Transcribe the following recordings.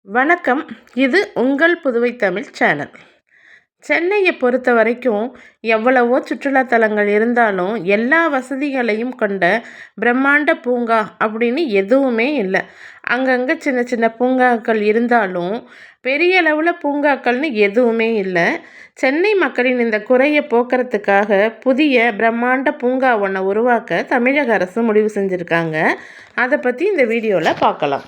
வணக்கம். இது உங்கள் புதுவை தமிழ் சேனல். சென்னையை பொறுத்த வரைக்கும் எவ்வளவோ சுற்றுலாத்தலங்கள் இருந்தாலும் எல்லா வசதிகளையும் கொண்ட பிரம்மாண்ட பூங்கா அப்படின்னு எதுவுமே இல்லை. அங்கங்கே சின்ன சின்ன பூங்காக்கள் இருந்தாலும் பெரிய அளவில் பூங்காக்கள்னு எதுவுமே இல்லை. சென்னை மக்களின் இந்த குறையை போக்குறதுக்காக புதிய பிரம்மாண்ட பூங்கா ஒன்றை உருவாக்க தமிழக அரசு முடிவு செஞ்சுருக்காங்க. அதை பற்றி இந்த வீடியோவில் பார்க்கலாம்.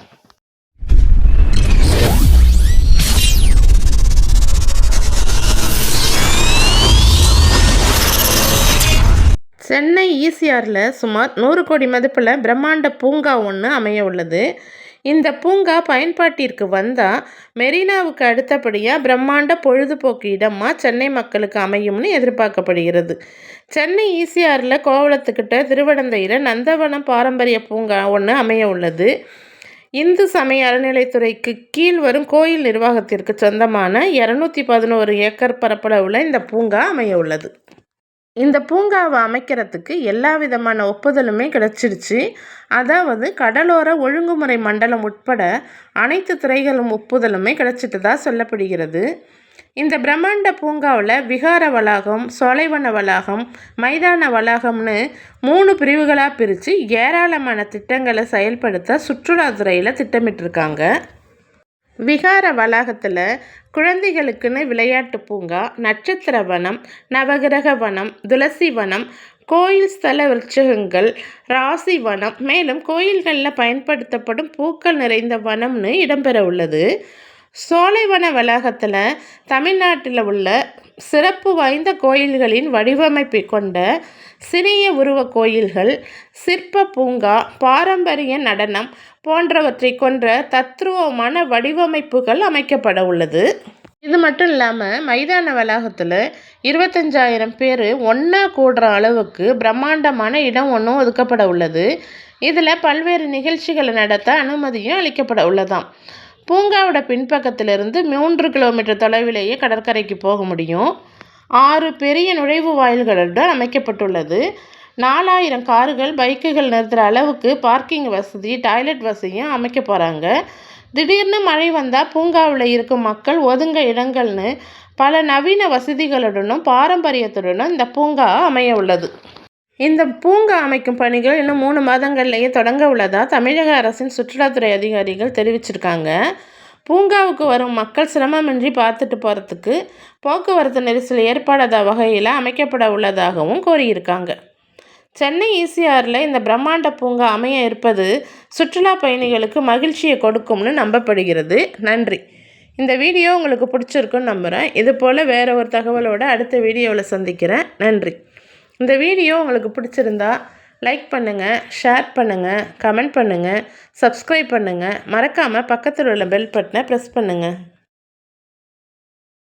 சென்னை ஈசிஆரில் சுமார் 100 கோடி மதிப்பில் பிரம்மாண்ட பூங்கா ஒன்று அமைய உள்ளது. இந்த பூங்கா பயன்பாட்டிற்கு வந்தால் மெரினாவுக்கு அடுத்தபடியாக பிரம்மாண்ட பொழுதுபோக்கு இடமாக சென்னை மக்களுக்கு அமையும்னு எதிர்பார்க்கப்படுகிறது. சென்னை ஈசிஆரில் கோவளத்துக்கிட்ட திருவடந்தையில் நந்தவனம் பாரம்பரிய பூங்கா ஒன்று அமைய உள்ளது. இந்து சமய அறநிலைத்துறைக்கு கீழ் வரும் கோயில் நிர்வாகத்திற்கு சொந்தமான 211 ஏக்கர் பரப்பளவுள்ள இந்த பூங்கா அமைய உள்ளது. இந்த பூங்காவை அமைக்கிறதுக்கு எல்லா விதமான ஒப்புதலுமே கிடைச்சிருச்சு. அதாவது கடலோர ஒழுங்குமுறை மண்டலம் உட்பட அனைத்து துறைகளும் ஒப்புதலுமே கிடைச்சிட்டதா சொல்லப்படுகிறது. இந்த பிரம்மாண்ட பூங்காவில் விகார வளாகம், சோலைவன வளாகம், மைதான வளாகம்னு 3 பிரிவுகளாக பிரித்து ஏராளமான திட்டங்களை செயல்படுத்த சுற்றுலாத்துறையில் திட்டமிட்டிருக்காங்க. விகார வளாகத்தில் குழந்தைகளுக்குன்னு விளையாட்டு பூங்கா, நட்சத்திர வனம், நவகிரக வனம், துளசி வனம், கோயில் ஸ்தல விருட்சகங்கள், ராசி வனம், மேலும் கோயில்களில் பயன்படுத்தப்படும் பூக்கள் நிறைந்த வனம்னு இடம்பெற உள்ளது. சோலைவன வளாகத்தில் தமிழ்நாட்டில் உள்ள சிறப்பு வாய்ந்த கோயில்களின் வடிவமைப்பை கொண்ட சிறிய உருவ கோயில்கள், சிற்ப பூங்கா, பாரம்பரிய நடனம் போன்றவற்றை கொன்ற தத்ரூபமான வடிவமைப்புகள் அமைக்கப்பட உள்ளது. இது மட்டும் இல்லாமல் மைதான வளாகத்தில் 25,000 பேர் ஒன்றா கூடுற அளவுக்கு பிரம்மாண்டமான இடம் ஒன்றும் ஒதுக்கப்பட உள்ளது. இதில் பல்வேறு நிகழ்ச்சிகளை நடத்த அனுமதியும் அளிக்கப்பட உள்ளதாம். பூங்காவோட பின்பக்கத்திலிருந்து 3 கிலோமீட்டர் தொலைவிலேயே கடற்கரைக்கு போக முடியும். 6 பெரிய நுழைவு வாயில்களுடன் அமைக்கப்பட்டுள்ளது. 4000 கார்கள், பைக்குகள் நிறுத்துகிற அளவுக்கு பார்க்கிங் வசதி, டாய்லெட் வசதியும் அமைக்க போகிறாங்க. திடீர்னு மழை வந்தால் பூங்காவில் இருக்கும் மக்கள் ஒதுங்க இடங்கள்னு பல நவீன வசதிகளுடனும் பாரம்பரியத்துடனும் இந்த பூங்கா அமைய உள்ளது. இந்த பூங்கா அமைக்கும் பணிகள் இன்னும் 3 மாதங்கள்லேயே தொடங்க உள்ளதாக தமிழக அரசின் சுற்றுலாத்துறை அதிகாரிகள் தெரிவிச்சிருக்காங்க. பூங்காவுக்கு வரும் மக்கள் சிரமமின்றி பார்த்துட்டு போகிறதுக்கு போக்குவரத்து நெரிசல் ஏற்படாத வகையில் அமைக்கப்பட உள்ளதாகவும் கோரியிருக்காங்க. சென்னை ஈசிஆரில் இந்த பிரம்மாண்ட பூங்கா அமைய இருப்பது சுற்றுலா பயணிகளுக்கு மகிழ்ச்சியை கொடுக்கும்னு நம்பப்படுகிறது. நன்றி. இந்த வீடியோ உங்களுக்கு பிடிச்சிருக்குன்னு நம்புகிறேன். இது போல் வேறு ஒரு தகவலோடு அடுத்த வீடியோவில் சந்திக்கிறேன். நன்றி. இந்த வீடியோ உங்களுக்கு பிடிச்சிருந்தா லைக் பண்ணுங்கள், ஷேர் பண்ணுங்கள், கமெண்ட் பண்ணுங்கள், சப்ஸ்கிரைப் பண்ணுங்கள். மறக்காமல் பக்கத்தில் உள்ள பெல் பட்டனை ப்ரெஸ் பண்ணுங்கள்.